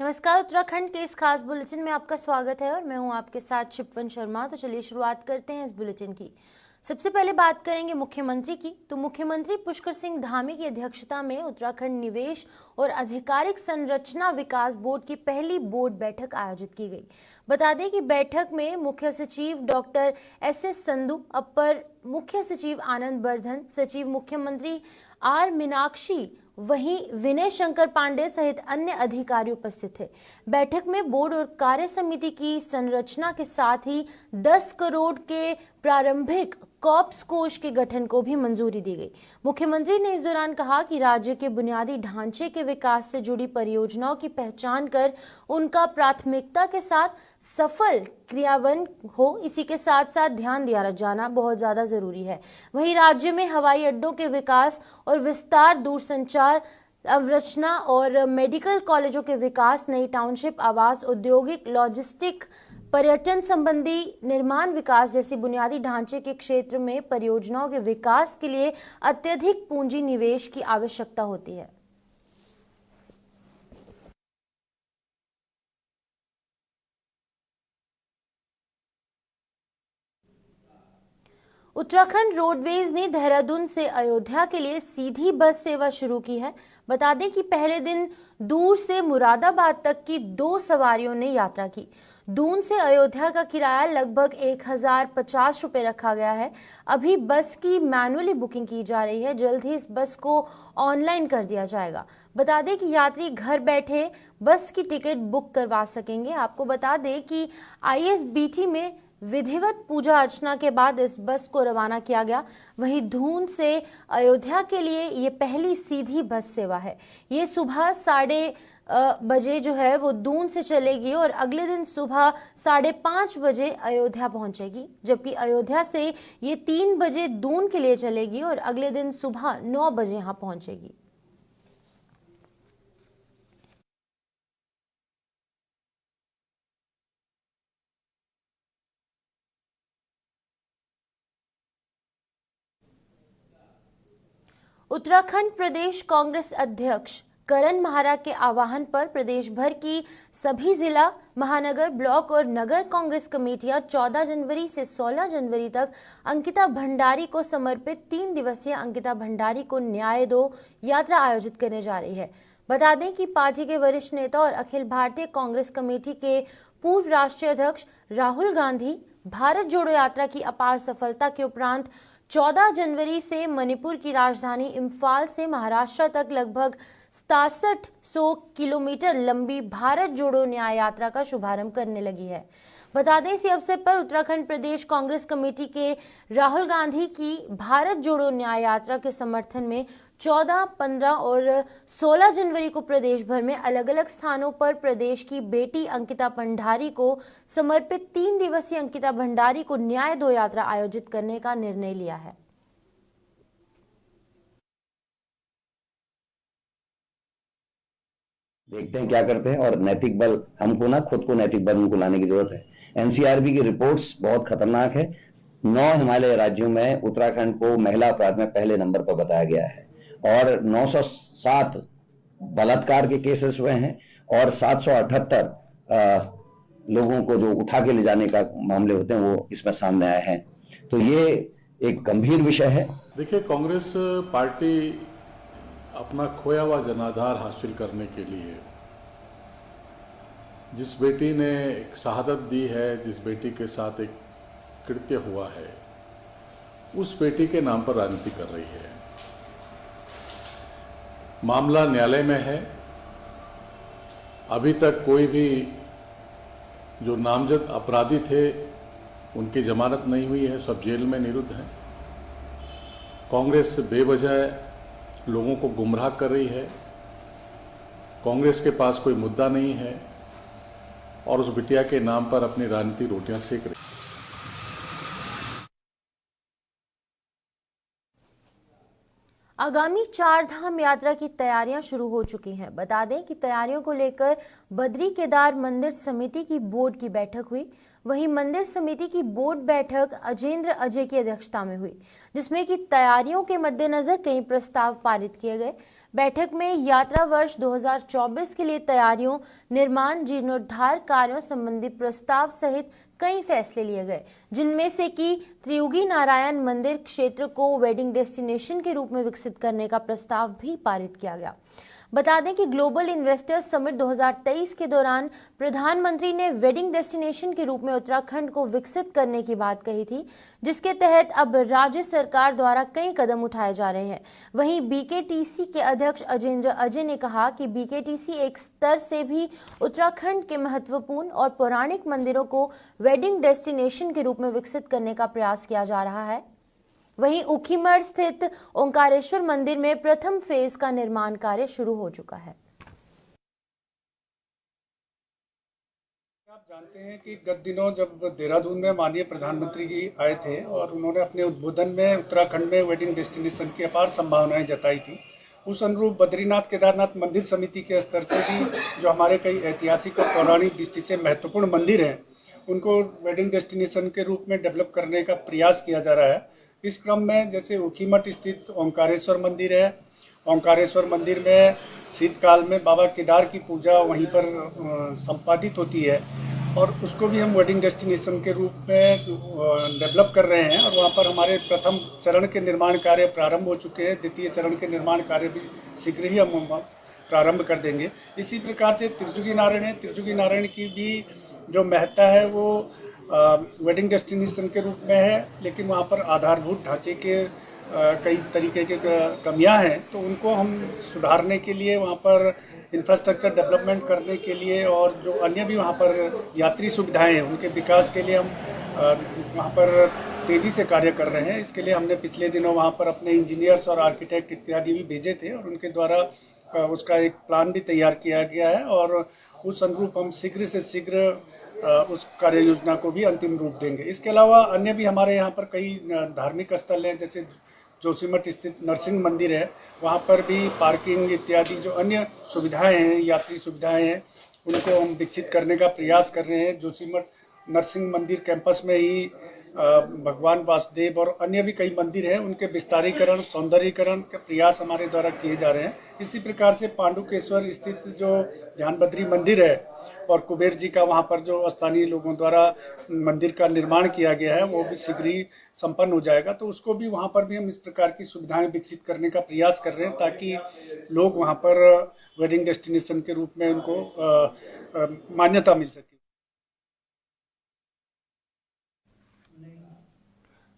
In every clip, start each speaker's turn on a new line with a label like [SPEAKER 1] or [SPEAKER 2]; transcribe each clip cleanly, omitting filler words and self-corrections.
[SPEAKER 1] नमस्कार। उत्तराखंड के इस खास बुलेटिन में आपका स्वागत है और मैं हूं आपके साथ शिपवन शर्मा। तो चलिए शुरुआत करते हैं इस बुलेटिन की। सबसे पहले बात करेंगे मुख्यमंत्री की। तो मुख्यमंत्री पुष्कर सिंह धामी की अध्यक्षता में उत्तराखंड निवेश और आधिकारिक संरचना विकास बोर्ड की पहली बोर्ड बैठक आयोजित की गई। बता दें कि बैठक में मुख्य सचिव डॉक्टर एस संधू, अपर मुख्य सचिव आनंद वर्धन, सचिव मुख्यमंत्री आर मीनाक्षी, वहीं विनय शंकर पांडे सहित अन्य अधिकारी उपस्थित थे। बैठक में बोर्ड और कार्य समिति की संरचना के साथ ही 10 करोड़ के प्रारंभिक कॉप्स कोष के गठन को भी मंजूरी दी गई। मुख्यमंत्री ने इस दौरान कहा कि राज्य के बुनियादी ढांचे के विकास से जुड़ी परियोजनाओं की पहचान कर उनका प्राथमिकता के साथ सफल क्रियान्वयन हो, इसी के साथ साथ ध्यान दिया जाना बहुत ज्यादा जरूरी है। वहीं राज्य में हवाई अड्डों के विकास और विस्तार, दूरसंचार अवरचना और मेडिकल कॉलेजों के विकास, नई टाउनशिप, आवास, औद्योगिक, लॉजिस्टिक, पर्यटन संबंधी निर्माण विकास जैसी बुनियादी ढांचे के क्षेत्र में परियोजनाओं के विकास के लिए अत्यधिक पूंजी निवेश की आवश्यकता होती है। उत्तराखंड रोडवेज ने देहरादून से अयोध्या के लिए सीधी बस सेवा शुरू की है। बता दें कि पहले दिन दूर से मुरादाबाद तक की 2 सवारियों ने यात्रा की। दून से अयोध्या का किराया लगभग 1050 रुपए रखा गया है। अभी बस की मैनुअली बुकिंग की जा रही है, जल्द ही इस बस को ऑनलाइन कर दिया जाएगा। बता दें कि यात्री घर बैठे बस की टिकट बुक करवा सकेंगे। आपको बता दें कि ISBT में विधिवत पूजा अर्चना के बाद इस बस को रवाना किया गया। वहीं धून से अयोध्या के लिए ये पहली सीधी बस सेवा है। ये सुबह 8:30 बजे जो है वो दून से चलेगी और अगले दिन सुबह 5:30 बजे अयोध्या पहुंचेगी, जबकि अयोध्या से ये 3 बजे दून के लिए चलेगी और अगले दिन सुबह 9 बजे यहाँ पहुंचेगी। उत्तराखंड प्रदेश कांग्रेस अध्यक्ष करण महारा के आह्वान पर प्रदेश भर की सभी जिला, महानगर, ब्लॉक और नगर कांग्रेस कमेटियां 14 जनवरी से 16 जनवरी तक अंकिता भंडारी को समर्पित 3 दिवसीय अंकिता भंडारी को न्याय दो यात्रा आयोजित करने जा रही है। बता दें कि पार्टी के वरिष्ठ नेता और अखिल भारतीय कांग्रेस कमेटी के पूर्व राष्ट्रीय अध्यक्ष राहुल गांधी भारत जोड़ो यात्रा की अपार सफलता के उपरांत 14 जनवरी से मणिपुर की राजधानी इम्फाल से महाराष्ट्र तक लगभग 6700 किलोमीटर लंबी भारत जोड़ो न्याय यात्रा का शुभारंभ करने लगी है। बता दें इसी अवसर पर उत्तराखंड प्रदेश कांग्रेस कमेटी के राहुल गांधी की भारत जोड़ो न्याय यात्रा के समर्थन में 14, 15 और 16 जनवरी को प्रदेश भर में अलग अलग स्थानों पर प्रदेश की बेटी अंकिता भंडारी को समर्पित 3 दिवसीय अंकिता भंडारी को न्याय दो यात्रा आयोजित करने का निर्णय लिया है।
[SPEAKER 2] देखते हैं क्या करते हैं और नैतिक बल हमको ना खुद को नैतिक बल उनको लाने की जरूरत है। NCRB की रिपोर्ट्स बहुत खतरनाक है। 9 हिमालय राज्यों में उत्तराखंड को महिला अपराध में पहले नंबर पर बताया गया है और 907 बलात्कार के केसेस हुए हैं और 778 लोगों को जो उठा के ले जाने का मामले होते हैं वो इसमें सामने आए हैं। तो ये एक गंभीर विषय है।
[SPEAKER 3] देखिए, कांग्रेस पार्टी अपना खोया हुआ जनाधार हासिल करने के लिए जिस बेटी ने एक शहादत दी है, जिस बेटी के साथ एक कृत्य हुआ है, उस बेटी के नाम पर राजनीति कर रही है। मामला न्यायालय में है। अभी तक कोई भी जो नामजद अपराधी थे उनकी जमानत नहीं हुई है, सब जेल में निरुद्ध हैं। कांग्रेस बेवजह लोगों को गुमराह कर रही है। कांग्रेस के पास कोई मुद्दा नहीं है और उस बिटिया के नाम पर अपनी राजनीति रोटियां सेक रही है।
[SPEAKER 1] आगामी 4 धाम यात्रा की तैयारियां शुरू हो चुकी हैं। बता दें कि तैयारियों को लेकर बद्री केदार मंदिर समिति की बोर्ड की बैठक हुई। वहीं मंदिर समिति की बोर्ड बैठक अजेंद्र अजय की अध्यक्षता में हुई, जिसमें कि तैयारियों के मद्देनजर कई प्रस्ताव पारित किए गए। बैठक में यात्रा वर्ष 2024 के लिए तैयारियों, निर्माण, जीर्णोद्धार कार्यों संबंधी प्रस्ताव सहित कई फैसले लिए गए, जिनमें से कि त्रियुगी नारायण मंदिर क्षेत्र को वेडिंग डेस्टिनेशन के रूप में विकसित करने का प्रस्ताव भी पारित किया गया। बता दें कि ग्लोबल इन्वेस्टर्स समिट 2023 के दौरान प्रधानमंत्री ने वेडिंग डेस्टिनेशन के रूप में उत्तराखंड को विकसित करने की बात कही थी, जिसके तहत अब राज्य सरकार द्वारा कई कदम उठाए जा रहे हैं। वहीं बीकेटीसी के अध्यक्ष अजेंद्र अजय ने कहा कि बीकेटीसी एक स्तर से भी उत्तराखंड के महत्वपूर्ण और पौराणिक मंदिरों को वेडिंग डेस्टिनेशन के रूप में विकसित करने का प्रयास किया जा रहा है। वहीं ऊखीमठ स्थित ओंकारेश्वर मंदिर में प्रथम फेज का निर्माण कार्य शुरू हो चुका है।
[SPEAKER 4] आप जानते हैं कि गत दिनों जब देहरादून में माननीय प्रधानमंत्री जी आए थे और उन्होंने अपने उद्बोधन में उत्तराखंड में वेडिंग डेस्टिनेशन की अपार संभावनाएं जताई थी, उस अनुरूप बद्रीनाथ केदारनाथ मंदिर समिति के स्तर से भी जो हमारे कई ऐतिहासिक और पौराणिक दृष्टि से महत्वपूर्ण मंदिर हैं, उनको वेडिंग डेस्टिनेशन के रूप में डेवलप करने का प्रयास किया जा रहा है। इस क्रम में जैसे ऊखीमठ स्थित ओंकारेश्वर मंदिर है, ओंकारेश्वर मंदिर में शीतकाल में बाबा केदार की पूजा वहीं पर संपादित होती है और उसको भी हम वेडिंग डेस्टिनेशन के रूप में डेवलप कर रहे हैं और वहाँ पर हमारे प्रथम चरण के निर्माण कार्य प्रारंभ हो चुके हैं। द्वितीय चरण के निर्माण कार्य भी शीघ्र ही हम प्रारंभ कर देंगे। इसी प्रकार से त्रिजुगी नारायण है, त्रिजुगी नारायण की भी जो महत्ता है वो वेडिंग डेस्टिनेशन के रूप में है, लेकिन वहाँ पर आधारभूत ढांचे के कई तरीके के कमियां हैं, तो उनको हम सुधारने के लिए वहाँ पर इंफ्रास्ट्रक्चर डेवलपमेंट करने के लिए और जो अन्य भी वहाँ पर यात्री सुविधाएं हैं उनके विकास के लिए हम वहाँ पर तेज़ी से कार्य कर रहे हैं। इसके लिए हमने पिछले दिनों वहाँ पर अपने इंजीनियर्स और आर्किटेक्ट इत्यादि भी भेजे थे और उनके द्वारा उसका एक प्लान भी तैयार किया गया है और उस अनुरूप हम शीघ्र से शीघ्र उस कार्य योजना को भी अंतिम रूप देंगे। इसके अलावा अन्य भी हमारे यहाँ पर कई धार्मिक स्थल हैं, जैसे जोशीमठ स्थित नरसिंह मंदिर है, वहाँ पर भी पार्किंग इत्यादि जो अन्य सुविधाएं हैं, यात्री सुविधाएं हैं, उनको हम विकसित करने का प्रयास कर रहे हैं। जोशीमठ नरसिंह मंदिर कैंपस में ही भगवान वासुदेव और अन्य भी कई मंदिर हैं, उनके विस्तारीकरण, सौंदर्यीकरण के प्रयास हमारे द्वारा किए जा रहे हैं। इसी प्रकार से पांडुकेश्वर स्थित जो ध्यानबद्री मंदिर है और कुबेर जी का वहाँ पर जो स्थानीय लोगों द्वारा मंदिर का निर्माण किया गया है, वो भी शीघ्र ही संपन्न हो जाएगा, तो उसको भी वहाँ पर भी हम इस प्रकार की सुविधाएं विकसित करने का प्रयास कर रहे हैं ताकि लोग वहाँ पर वेडिंग डेस्टिनेशन के रूप में उनको मान्यता मिल सके।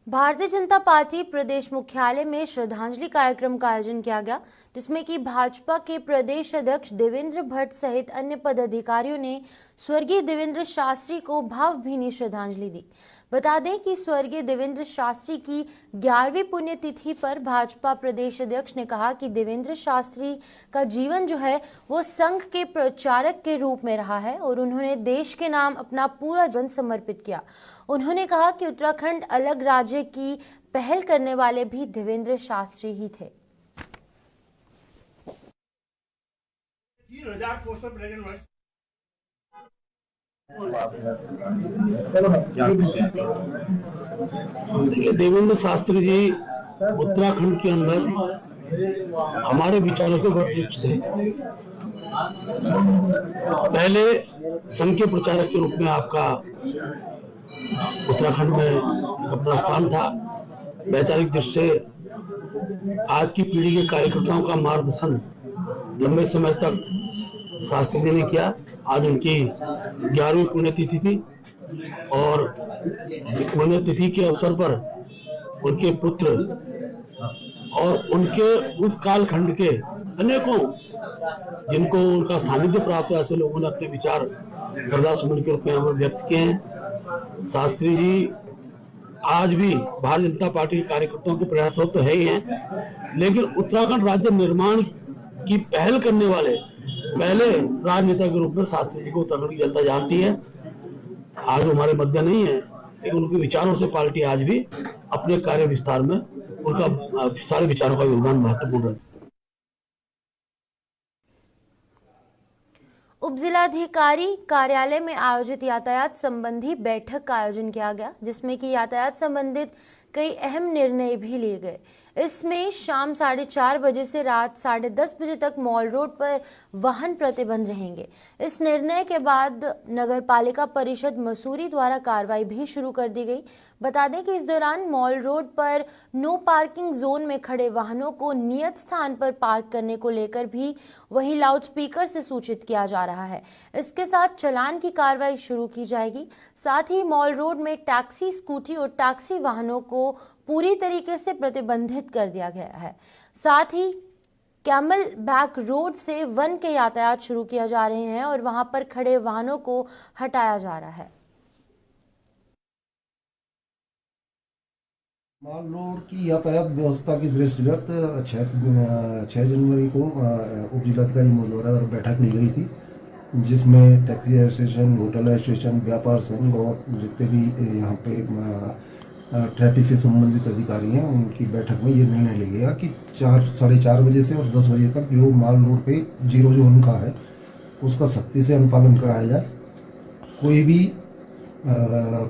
[SPEAKER 1] भारतीय जनता पार्टी प्रदेश मुख्यालय में श्रद्धांजलि कार्यक्रम का आयोजन किया गया, जिसमें कि भाजपा के प्रदेश अध्यक्ष देवेंद्र भट्ट सहित अन्य पदाधिकारियों ने स्वर्गीय देवेंद्र शास्त्री को भावभीनी श्रद्धांजलि दी। बता दें कि स्वर्गीय देवेंद्र शास्त्री की 11वीं पुण्यतिथि पर भाजपा प्रदेश अध्यक्ष ने कहा कि देवेंद्र शास्त्री का जीवन जो है वो संघ के प्रचारक के रूप में रहा है और उन्होंने देश के नाम अपना पूरा जीवन समर्पित किया। उन्होंने कहा कि उत्तराखंड अलग राज्य की पहल करने वाले भी देवेंद्र शास्त्री ही थे।
[SPEAKER 5] देखिए, देवेंद्र शास्त्री जी उत्तराखंड के अंदर हमारे विचारों के वरिष्ठ थे। पहले संघ के प्रचारक के रूप में आपका उत्तराखंड में अपना स्थान था। वैचारिक दृष्टि से आज की पीढ़ी के कार्यकर्ताओं का मार्गदर्शन लंबे समय तक शास्त्री जी ने किया। आज उनकी 11वीं पुण्यतिथि थी और पुण्यतिथि के अवसर पर उनके पुत्र और उनके उस कालखंड के अनेकों जिनको उनका सानिध्य प्राप्त हुआ, ऐसे लोगों ने अपने विचार श्रद्धा सुमन के रूप में व्यक्त किए हैं। शास्त्री जी आज भी भारतीय जनता पार्टी के कार्यकर्ताओं के प्रयासों तो है ही हैं, लेकिन उत्तराखंड राज्य निर्माण की पहल करने वाले पहले राजनेता के रूप में शास्त्री जी को उत्तराखंड की जनता जानती है। आज हमारे मध्य नहीं है, लेकिन उनके विचारों से पार्टी आज भी अपने कार्य विस्तार में उनका सारे विचारों का योगदान महत्वपूर्ण है।
[SPEAKER 1] उप जिलाधिकारी कार्यालय में आयोजित यातायात संबंधी बैठक का आयोजन किया गया, जिसमें कि यातायात संबंधित कई अहम निर्णय भी लिए गए। इसमें शाम 4:30 बजे से रात 10:30 बजे तक मॉल रोड पर वाहन प्रतिबंध रहेंगे। इस निर्णय के बाद नगर पालिका परिषद मसूरी द्वारा कार्रवाई भी शुरू कर दी गई। बता दें कि इस दौरान मॉल रोड पर नो पार्किंग जोन में खड़े वाहनों को नियत स्थान पर पार्क करने को लेकर भी वही लाउडस्पीकर से सूचित किया जा रहा है। इसके साथ चालान की कार्रवाई शुरू की जाएगी। साथ ही मॉल रोड में टैक्सी, स्कूटी और टैक्सी वाहनों को पूरी तरीके से प्रतिबंधित कर दिया गया है। साथ ही कैमल बैक रोड से वन के यातायात शुरू किया जा रहे हैं और वहां पर खड़े वाहनों को हटाया जा रहा है।
[SPEAKER 6] मॉल रोड की यातायात व्यवस्था की दृष्टिगत 6 जनवरी को उप जिलाधिकारी महोदय द्वारा बैठक ली गई थी, जिसमें टैक्सी एसोसिएशन, होटल एसोसिएशन, व्यापार संघ और जितने भी यहाँ पे ट्रैफिक से संबंधित अधिकारी हैं, उनकी बैठक में ये निर्णय लिया गया कि 4-4:30 बजे से और 10 बजे तक जो मॉल रोड पे 0 जोन का है उसका सख्ती से अनुपालन कराया जाए। कोई भी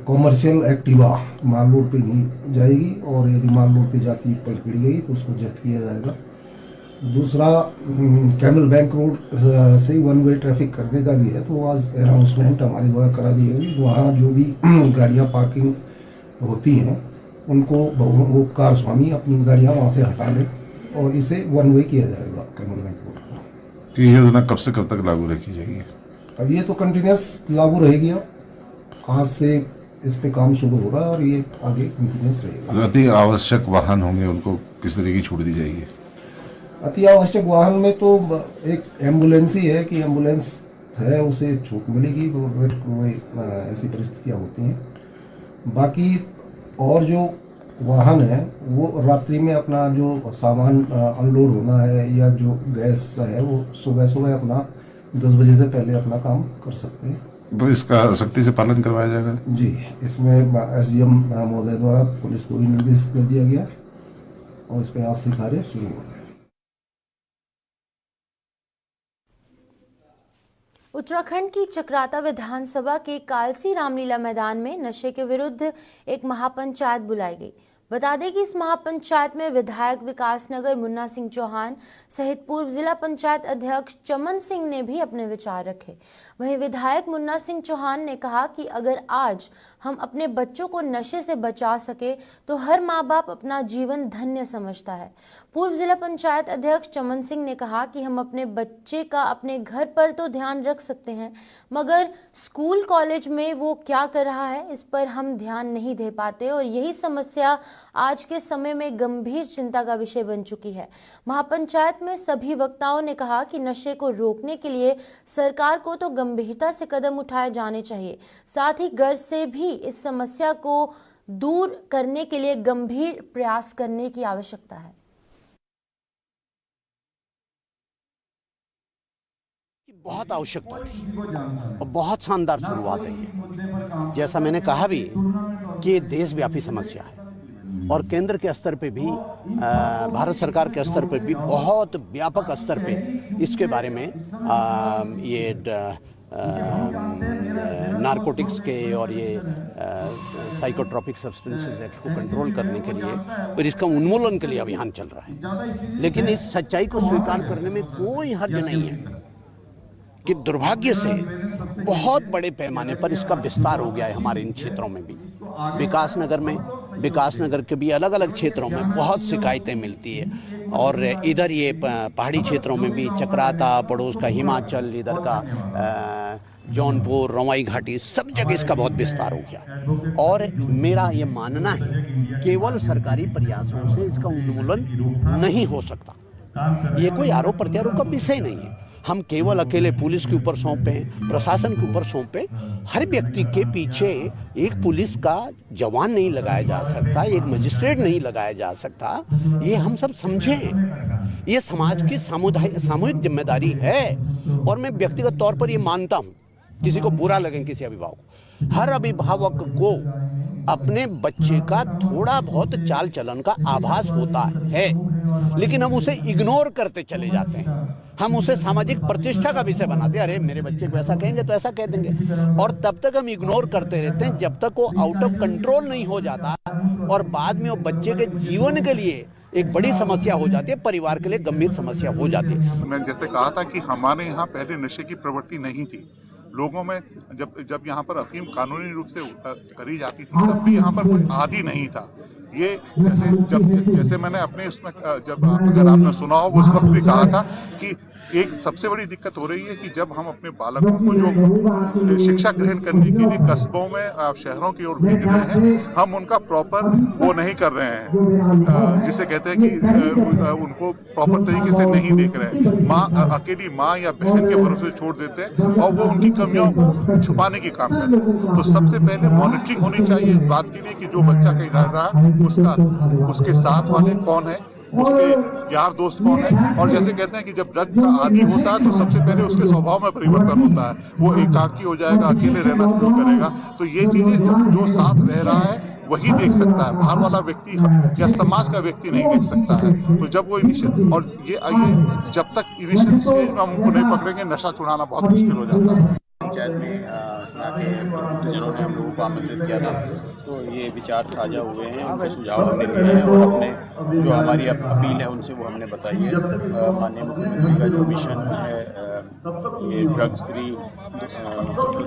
[SPEAKER 6] कॉमर्शियल एक्टिवा मॉल रोड पे नहीं जाएगी और यदि मॉल रोड पे जाती पकड़ी गई तो उसको जब्त किया जाएगा। दूसरा, कैमल बैंक रोड से वन वे ट्रैफिक करने का भी है, तो आज अनाउंसमेंट हमारे द्वारा करा दी गई। वहाँ जो भी गाड़ियाँ पार्किंग होती हैं उनको वो कार स्वामी अपनी गाड़ियाँ वहाँ से हटा लें और इसे वन वे किया जाएगा कैमल बैंक रोड पर।
[SPEAKER 7] ये योजना कब से कब तक लागू रखी जाएगी?
[SPEAKER 6] अब ये तो कंटिन्यूस लागू रहेगी। अब आज से इस पे काम शुरू हो रहा है और ये आगे कंटिन्यूस रहेगा।
[SPEAKER 7] जो अति आवश्यक वाहन होंगे उनको किस तरह की छूट दी जाएगी?
[SPEAKER 6] अति आवश्यक वाहन में तो एक एम्बुलेंस ही है कि एम्बुलेंस है उसे छूट मिलेगी, वो ऐसी परिस्थितियाँ होती हैं। बाकी और जो वाहन है वो रात्रि में अपना जो सामान अनलोड होना है या जो गैस है वो सुबह अपना 10 बजे से पहले अपना काम कर सकते हैं।
[SPEAKER 7] तो इसका सख्ती से पालन करवाया जाएगा?
[SPEAKER 6] जी, इसमें SDM महोदय द्वारा पुलिस को भी निर्देशित कर दिया गया और इस पर आज से कार्य शुरू हो रहा है।
[SPEAKER 1] उत्तराखंड की चक्राता विधानसभा के कालसी रामलीला मैदान में नशे के विरुद्ध एक महापंचायत बुलाई गई। बता दें कि इस महापंचायत में विधायक विकास नगर मुन्ना सिंह चौहान सहित पूर्व जिला पंचायत अध्यक्ष चमन सिंह ने भी अपने विचार रखे। वहीं विधायक मुन्ना सिंह चौहान ने कहा कि अगर आज हम अपने बच्चों को नशे से बचा सके तो हर माँ बाप अपना जीवन धन्य समझता है। पूर्व जिला पंचायत अध्यक्ष चमन सिंह ने कहा कि हम अपने बच्चे का अपने घर पर तो ध्यान रख सकते हैं, मगर स्कूल कॉलेज में वो क्या कर रहा है इस पर हम ध्यान नहीं दे पाते और यही समस्या आज के समय में गंभीर चिंता का विषय बन चुकी है। महापंचायत में सभी वक्ताओं ने कहा कि नशे को रोकने के लिए सरकार को तो गंभीरता से कदम उठाए जाने चाहिए, साथ ही घर से भी इस समस्या को दूर करने के लिए गंभीर प्रयास करने की आवश्यकता है।
[SPEAKER 8] बहुत आवश्यकता थी और बहुत शानदार शुरुआत है ये। जैसा मैंने कहा भी कि देशव्यापी समस्या है और केंद्र के स्तर पे भी, भारत सरकार के स्तर पे भी बहुत व्यापक स्तर पे इसके बारे में ये नारकोटिक्स के और ये साइकोट्रॉपिक सब्सटेंसेस एक्ट को कंट्रोल करने के लिए और इसका उन्मूलन के लिए अभियान चल रहा है। लेकिन इस सच्चाई को स्वीकार करने में कोई हर्ज नहीं है कि दुर्भाग्य से बहुत बड़े पैमाने पर इसका विस्तार हो गया है हमारे इन क्षेत्रों में भी। विकास नगर के भी अलग अलग क्षेत्रों में बहुत शिकायतें मिलती है और इधर ये पहाड़ी क्षेत्रों में भी चक्राता, पड़ोस का हिमाचल, इधर का जौनपुर, रवाई घाटी, सब जगह इसका बहुत विस्तार हो गया। और मेरा ये मानना है केवल सरकारी प्रयासों से इसका उन्मूलन नहीं हो सकता। ये कोई आरोप प्रत्यारोप का विषय नहीं है। हम केवल अकेले पुलिस के ऊपर सौंपें, प्रशासन के ऊपर सौंपें, हर व्यक्ति के पीछे एक पुलिस का जवान नहीं लगाया जा सकता, एक मजिस्ट्रेट नहीं लगाया जा सकता। ये हम सब समझें, ये समाज की सामूहिक जिम्मेदारी है और मैं व्यक्तिगत तौर पर ये मानता हूँ। किसी को बुरा लगे, किसी अभिभावक, हर अभिभावक को अपने बच्चे का थोड़ा बहुत चाल चलन का आभास होता है, लेकिन हम उसे इग्नोर करते चले जाते हैं। हम उसे सामाजिक प्रतिष्ठा का विषय बनाते हैं। अरे मेरे बच्चे को ऐसा कहेंगे तो ऐसा कह देंगे, और तब तक हम इग्नोर करते रहते हैं जब तक वो आउट ऑफ कंट्रोल नहीं हो जाता और बाद में वो बच्चे के जीवन के लिए एक बड़ी समस्या हो जाती है, परिवार के लिए गंभीर समस्या हो जाती है।
[SPEAKER 7] मैं जैसे कहा था कि हमारे यहाँ पहले नशे की प्रवृत्ति नहीं थी। लोगों में जब यहाँ पर अफीम कानूनी रूप से करी जाती थी तब भी यहाँ पर कोई आदी नहीं था। ये जैसे मैंने अपने इसमें जब अगर आपने सुना हो उस वक्त भी कहा था कि एक सबसे बड़ी दिक्कत हो रही है कि जब हम अपने बालकों को जो शिक्षा ग्रहण करने के लिए कस्बों में शहरों की ओर भेज रहे हैं, हम उनका प्रॉपर वो नहीं कर रहे हैं, जिसे कहते हैं कि उनको प्रॉपर तरीके से नहीं देख रहे हैं। अकेली माँ या बहन के भरोसे छोड़ देते हैं और वो उनकी कमियों को छुपाने की काम करते हैं। तो सबसे पहले मॉनिटरिंग होनी चाहिए इस बात के लिए कि जो बच्चा कहीं रह रहा है उसके साथ वाले कौन है, उसके यार दोस्त कौन है। और जैसे कहते हैं कि जब ड्रग का आदी होता है तो सबसे पहले उसके स्वभाव में परिवर्तन होता है, वो एकाकी हो जाएगा, अकेले रहना शुरू करेगा। तो ये चीजें जो साथ रह रहा है वही देख सकता है, बाहर वाला व्यक्ति या समाज का व्यक्ति नहीं देख सकता है। तो जब वो इनिशियल और ये जब तक इनिशियल स्टेज में हम उनको नहीं पकड़ेंगे, नशा छुड़ाना बहुत मुश्किल हो जाता है।
[SPEAKER 9] पंचायत में यहाँ के प्रबुद्धजनों ने हम लोगों को आमंत्रित किया था, तो ये विचार साझा हुए हैं, उनके सुझाव हमने लिए हैं और अपने जो हमारी अपील है उनसे वो हमने बताई है। माननीय मुख्यमंत्री का जो मिशन है ये ड्रग्स फ्री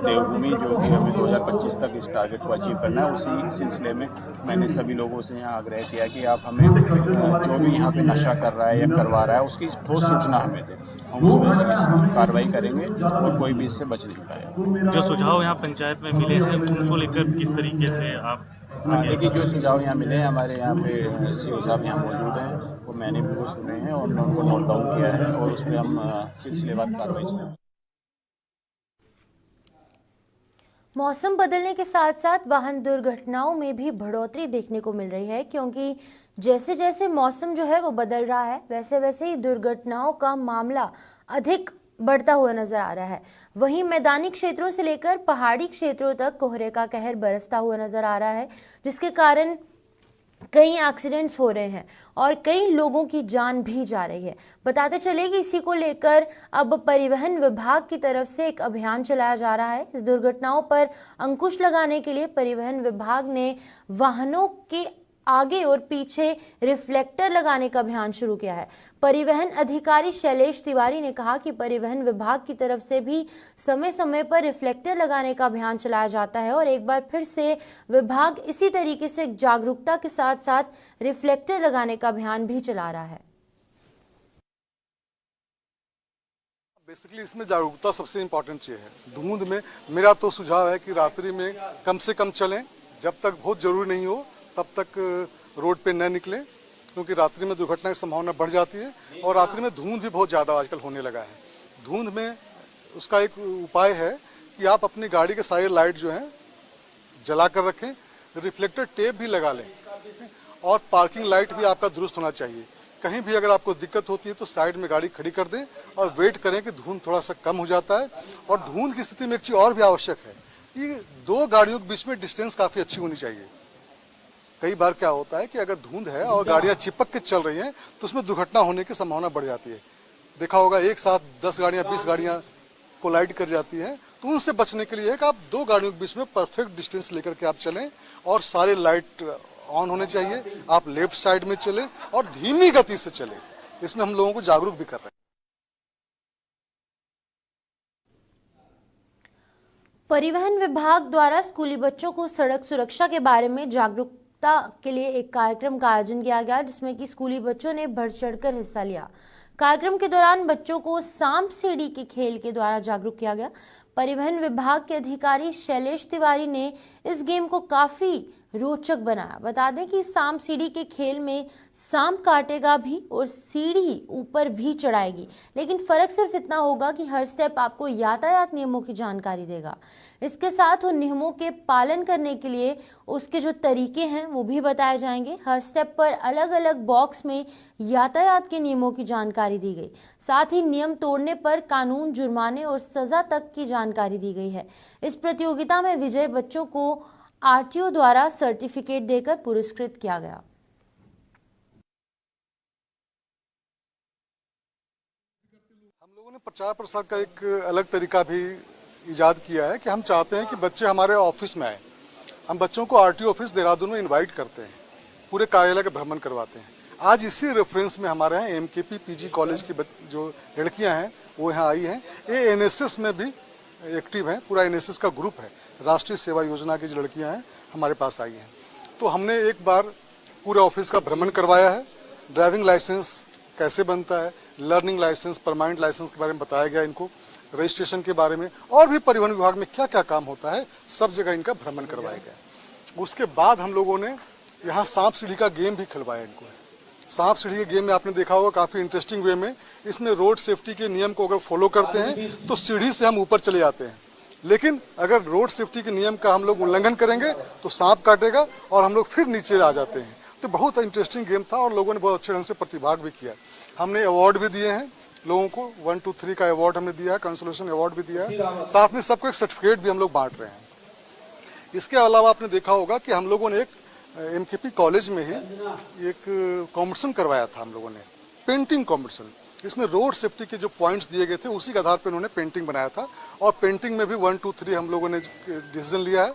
[SPEAKER 9] देवभूमि, जो कि हमें 2025 तक इस टारगेट को अचीव करना है, उसी सिलसिले में मैंने सभी लोगों से यहाँ आग्रह किया कि आप हमें जो भी यहाँ पे नशा कर रहा है या करवा रहा है उसकी ठोस सूचना हमें दें, हम उस कार्रवाई करेंगे और कोई भी इससे बच नहीं पाएगा।
[SPEAKER 10] जो सुझाव यहाँ पंचायत में मिले हैं उनको लेकर किस तरीके से आप
[SPEAKER 9] देखिए, जो सुझाव यहाँ मिले हैं, हमारे यहाँ पे सीओ साहब यहाँ मौजूद हैं, वो मैंने भी वो सुने हैं और उनको नोट डाउन किया है और उस पर हम सिलसिलेवार कार्रवाई करेंगे।
[SPEAKER 1] मौसम बदलने के साथ साथ वाहन दुर्घटनाओं में भी बढ़ोतरी देखने को मिल रही है, क्योंकि जैसे जैसे मौसम जो है वो बदल रहा है वैसे वैसे ही दुर्घटनाओं का मामला अधिक बढ़ता हुआ नजर आ रहा है। वहीं मैदानी क्षेत्रों से लेकर पहाड़ी क्षेत्रों तक कोहरे का कहर बरसता हुआ नजर आ रहा है, जिसके कारण कई एक्सीडेंट्स हो रहे हैं और कई लोगों की जान भी जा रही है। बताते चले कि इसी को लेकर अब परिवहन विभाग की तरफ से एक अभियान चलाया जा रहा है। इस दुर्घटनाओं पर अंकुश लगाने के लिए परिवहन विभाग ने वाहनों के आगे और पीछे रिफ्लेक्टर लगाने का अभियान शुरू किया है। परिवहन अधिकारी शैलेश तिवारी ने कहा कि परिवहन विभाग की तरफ से भी समय समय पर रिफ्लेक्टर लगाने का अभियान चलाया जाता है और एक बार फिर से विभाग इसी तरीके से जागरूकता के साथ साथ रिफ्लेक्टर लगाने का अभियान भी चला रहा है।
[SPEAKER 11] बेसिकली इसमें जागरूकता सबसे इम्पोर्टेंट चीज है। धुंध में मेरा तो सुझाव है कि रात्रि में कम से कम चलें, जब तक बहुत जरूरी नहीं हो तब तक रोड पे न निकलें, क्योंकि रात्रि में दुर्घटना की संभावना बढ़ जाती है और रात्रि में धुंध भी बहुत ज़्यादा आजकल होने लगा है। धुंध में उसका एक उपाय है कि आप अपनी गाड़ी के सारे लाइट जो हैं जला कर रखें, रिफ्लेक्टर टेप भी लगा लें और पार्किंग लाइट भी आपका दुरुस्त होना चाहिए। कहीं भी अगर आपको दिक्कत होती है तो साइड में गाड़ी खड़ी कर दें और वेट करें कि धुंध थोड़ा सा कम हो जाता है। और धुंध की स्थिति में एक चीज़ और भी आवश्यक है कि दो गाड़ियों के बीच में डिस्टेंस काफ़ी अच्छी होनी चाहिए। कई बार क्या होता है कि अगर धुंध है और गाड़ियां चिपक के चल रही हैं तो उसमें दुर्घटना होने की संभावना बढ़ जाती है। देखा होगा एक साथ 10 गाड़ियां 20 गाड़ियां कोलाइड कर जाती हैं, तो उनसे बचने के लिए आप दो गाड़ियों के बीच में परफेक्ट डिस्टेंस लेकर के आप चलें और सारे लाइट ऑन होने चाहिए। आप लेफ्ट साइड में चलें और धीमी गति से चलें। इसमें हम लोगों को जागरूक भी कर रहे हैं।
[SPEAKER 1] परिवहन विभाग द्वारा स्कूली बच्चों को सड़क सुरक्षा के बारे में जागरूकता के लिए एक कार्यक्रम का आयोजन किया गया, जिसमें कि स्कूली बच्चों ने बढ़ चढ़कर हिस्सा लिया। कार्यक्रम के दौरान बच्चों को सांप सीढ़ी के खेल के द्वारा जागरूक किया गया। परिवहन विभाग के अधिकारी शैलेश तिवारी ने इस गेम को काफी रोचक बनाया। बता दें कि सांप सीढ़ी के खेल में सांप काटेगा भी और सीढ़ी ऊपर भी चढ़ाएगी, लेकिन फर्क सिर्फ इतना होगा कि हर स्टेप आपको यातायात नियमों की जानकारी देगा। इसके साथ उन नियमों के पालन करने के लिए उसके जो तरीके हैं वो भी बताए जाएंगे। हर स्टेप पर अलग अलग बॉक्स में यातायात के नियमों की जानकारी दी गई। साथ ही नियम तोड़ने पर कानून, जुर्माने और सजा तक की जानकारी दी गई है। इस प्रतियोगिता में विजयी बच्चों को आरटीओ द्वारा सर्टिफिकेट देकर पुरस्कृत किया गया।
[SPEAKER 11] हम लोगों ने प्रचार प्रसार का एक अलग तरीका भी इजाद किया है कि हम चाहते हैं कि बच्चे हमारे ऑफिस में आए। हम बच्चों को आरटीओ ऑफिस देहरादून में इनवाइट करते हैं, पूरे कार्यालय का भ्रमण करवाते हैं। आज इसी रेफरेंस में हमारे यहाँ एमकेपी पीजी कॉलेज की जो लड़कियां हैं वो यहाँ आई हैं। ये एनएसएस में भी एक्टिव हैं, पूरा एनएसएस का ग्रुप है। राष्ट्रीय सेवा योजना की जो लड़कियां हैं हमारे पास आई हैं। तो हमने एक बार पूरे ऑफिस का भ्रमण करवाया है। ड्राइविंग लाइसेंस कैसे बनता है, लर्निंग लाइसेंस, परमानेंट लाइसेंस के बारे में बताया गया इनको, रजिस्ट्रेशन के बारे में, और भी परिवहन विभाग में क्या क्या काम होता है, सब जगह इनका भ्रमण करवाया गया। उसके बाद हम लोगों ने यहाँ सांप सीढ़ी का गेम भी खिलवाया इनको। सांप सीढ़ी के गेम में आपने देखा होगा काफी इंटरेस्टिंग वे में, इसमें रोड सेफ्टी के नियम को अगर फॉलो करते हैं तो सीढ़ी से हम ऊपर चले जाते हैं, लेकिन अगर रोड सेफ्टी के नियम का हम लोग उल्लंघन करेंगे तो सांप काटेगा और हम लोग फिर नीचे आ जाते हैं। तो बहुत इंटरेस्टिंग गेम था और लोगों ने बहुत अच्छे ढंग से प्रतिभाग भी किया। हमने अवार्ड भी दिए हैं लोगों को, 1, 2, 3 का अवार्ड हमने दिया है, कंसोलेशन अवार्ड भी दिया है, साथ में सबको एक सर्टिफिकेट भी हम लोग बांट रहे हैं। इसके अलावा आपने देखा होगा कि हम लोगों ने एक एमकेपी कॉलेज में ही एक कॉम्पिटिशन करवाया था हम लोगों ने, पेंटिंग कॉम्पिटिशन। इसमें रोड सेफ्टी के जो पॉइंट्स दिए गए थे उसी के आधार पर उन्होंने पेंटिंग बनाया था, और पेंटिंग में भी 1, 2, 3 हम लोगों ने डिसीजन लिया है।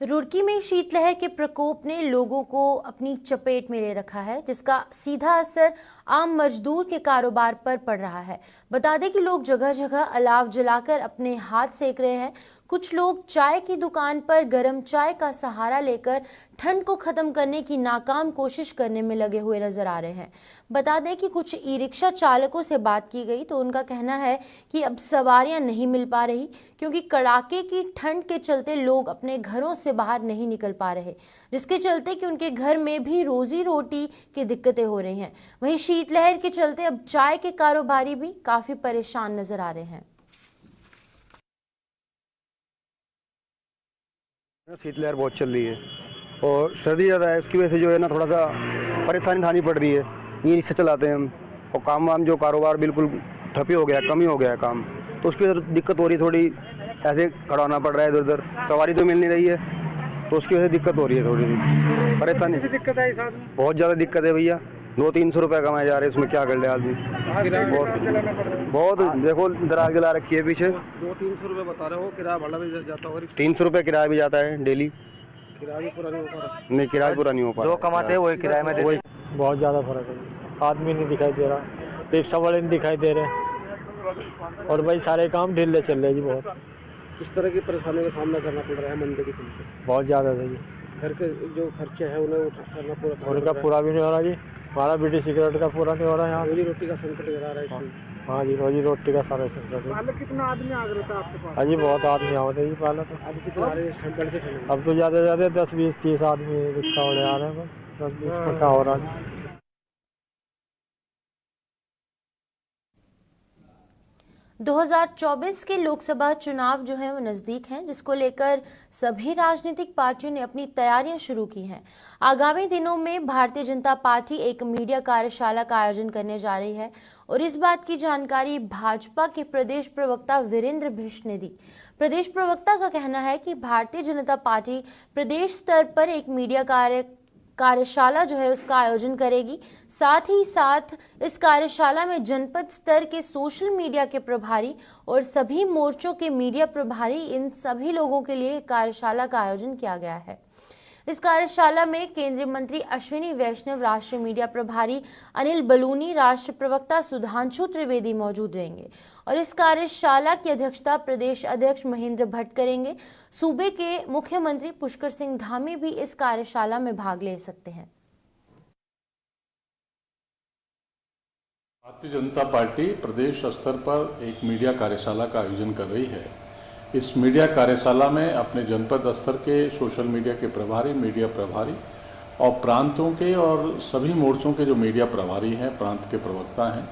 [SPEAKER 1] रुड़की में शीतलहर के प्रकोप ने लोगों को अपनी चपेट में ले रखा है, जिसका सीधा असर आम मजदूर के कारोबार पर पड़ रहा है। बता दें कि लोग जगह जगह अलाव जलाकर अपने हाथ सेक रहे हैं। कुछ लोग चाय की दुकान पर गर्म चाय का सहारा लेकर ठंड को खत्म करने की नाकाम कोशिश करने में लगे हुए नजर आ रहे हैं। बता दें कि कुछ ई रिक्शा चालकों से बात की गई तो उनका कहना है कि अब सवारियां नहीं मिल पा रही, क्योंकि कड़ाके की ठंड के चलते लोग अपने घरों से बाहर नहीं निकल पा रहे, जिसके चलते कि उनके घर में भी रोजी रोटी की दिक्कतें हो रही हैं। वहीं शीतलहर के चलते अब चाय के कारोबारी भी काफी परेशान नजर आ रहे हैं।
[SPEAKER 12] शीतलहर बहुत चल रही है और सर्दी ज़्यादा है, उसकी वजह से जो है ना थोड़ा सा परेशानी उठानी पड़ रही है। ये रिक्शा चलाते हैं हम, और काम वाम जो कारोबार बिल्कुल ठप ही हो गया, कम ही हो गया है काम, तो उसकी वजह से दिक्कत हो रही है। थोड़ी ऐसे खड़ा होना पड़ रहा है, इधर उधर सवारी तो मिल नहीं रही है, तो उसकी वजह से दिक्कत हो रही है, थोड़ी सी परेशानी। दिक्कत है साथ में, बहुत ज़्यादा दिक्कत है भैया। 200-300 रुपये कमाए जा रहे हैं, उसमें क्या कर ले आदमी। बहुत देखो दरार गला रखी है पीछे।
[SPEAKER 13] 200-300 रुपये बता रहे हो, किराया भाड़ा भी जाता होगा।
[SPEAKER 12] 300 रुपये किराया भी जाता है डेली।
[SPEAKER 13] किराया भी पूरा नहीं हो पा रहा।
[SPEAKER 12] नहीं, किराया पूरा नहीं हो पा रहा।
[SPEAKER 13] जो कमाते हैं वही किराए में देते।
[SPEAKER 14] बहुत ज़्यादा फर्क है, आदमी नहीं दिखाई दे रहा, रिक्शा वाले नहीं दिखाई दे रहे, और भाई सारे काम ढीले चल रहे जी। बहुत
[SPEAKER 13] किस तरह की परेशानियों का सामना करना पड़ रहा है मंदी के चलते?
[SPEAKER 14] बहुत ज़्यादा है जी।
[SPEAKER 13] घर के जो खर्चे हैं उन्हें करना पूरा,
[SPEAKER 14] उनका पूरा भी नहीं हो रहा जी। हमारा बीड़ी सिगरेट का पूरा नहीं हो रहा है यहाँ।
[SPEAKER 13] रोजी रोटी का संकट आ रहा है।
[SPEAKER 14] हाँ जी, रोजी रोटी का सारा संकट है।
[SPEAKER 13] पहले कितना आदमी आ रहा था आपके पास?
[SPEAKER 14] हाँ जी, बहुत आदमी आते जी पहले तो।
[SPEAKER 13] अब कितने आ रहे हैं?
[SPEAKER 14] अब तो ज़्यादा से ज़्यादा 10, 20, 30 आदमी रिक्शा वाले आ रहे हैं, बस 10, 20 का क्या हो रहा है।
[SPEAKER 1] 2024 के लोकसभा चुनाव जो है वो नज़दीक हैं, जिसको लेकर सभी राजनीतिक पार्टियों ने अपनी तैयारियां शुरू की हैं। आगामी दिनों में भारतीय जनता पार्टी एक मीडिया कार्यशाला का आयोजन करने जा रही है, और इस बात की जानकारी भाजपा के प्रदेश प्रवक्ता वीरेंद्र भिष्ट ने दी। प्रदेश प्रवक्ता का कहना है कि भारतीय जनता पार्टी प्रदेश स्तर पर एक मीडिया कार्यशाला जो है उसका आयोजन करेगी। साथ ही साथ इस कार्यशाला में जनपद स्तर के सोशल मीडिया के प्रभारी और सभी मोर्चों के मीडिया प्रभारी, इन सभी लोगों के लिए कार्यशाला का आयोजन किया गया है। इस कार्यशाला में केंद्रीय मंत्री अश्विनी वैष्णव, राष्ट्रीय मीडिया प्रभारी अनिल बलूनी, राष्ट्रीय प्रवक्ता सुधांशु त्रिवेदी मौजूद रहेंगे, और इस कार्यशाला की अध्यक्षता प्रदेश अध्यक्ष महेंद्र भट्ट करेंगे। सूबे के मुख्यमंत्री पुष्कर सिंह धामी भी इस कार्यशाला में भाग ले सकते हैं।
[SPEAKER 3] भारतीय जनता पार्टी प्रदेश स्तर पर एक मीडिया कार्यशाला का आयोजन कर रही है। इस मीडिया कार्यशाला में अपने जनपद स्तर के सोशल मीडिया के प्रभारी, मीडिया प्रभारी और प्रांतों के और सभी मोर्चों के जो मीडिया प्रभारी हैं, प्रांत के प्रवक्ता हैं,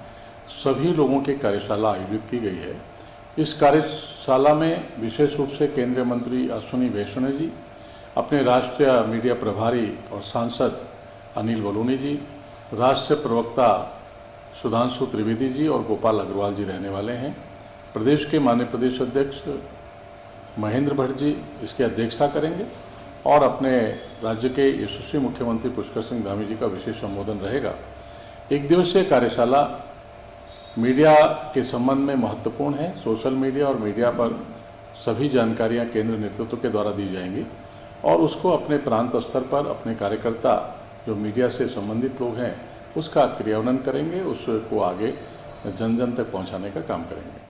[SPEAKER 3] सभी लोगों की कार्यशाला आयोजित की गई है। इस कार्यशाला में विशेष रूप से केंद्रीय मंत्री अश्विनी वैष्णव जी, अपने राष्ट्रीय मीडिया प्रभारी और सांसद अनिल बलूनी जी, राष्ट्रीय प्रवक्ता सुधांशु त्रिवेदी जी और गोपाल अग्रवाल जी रहने वाले हैं। प्रदेश के माननीय प्रदेश अध्यक्ष महेंद्र भट्ट जी इसकी अध्यक्षता करेंगे, और अपने राज्य के यशस्वी मुख्यमंत्री पुष्कर सिंह धामी जी का विशेष संबोधन रहेगा। एक दिवसीय कार्यशाला मीडिया के संबंध में महत्वपूर्ण है। सोशल मीडिया और मीडिया पर सभी जानकारियां केंद्र नेतृत्व के द्वारा दी जाएंगी, और उसको अपने प्रांत स्तर पर अपने कार्यकर्ता जो मीडिया से संबंधित लोग हैं उसका क्रियान्वयन करेंगे, उसको आगे जन जन तक पहुंचाने का काम करेंगे।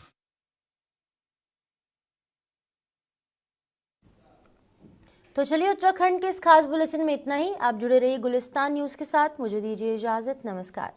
[SPEAKER 1] तो चलिए उत्तराखंड के इस खास बुलेटिन में इतना ही। आप जुड़े रहिए गुलिस्तान न्यूज के साथ। मुझे दीजिए इजाजत। नमस्कार।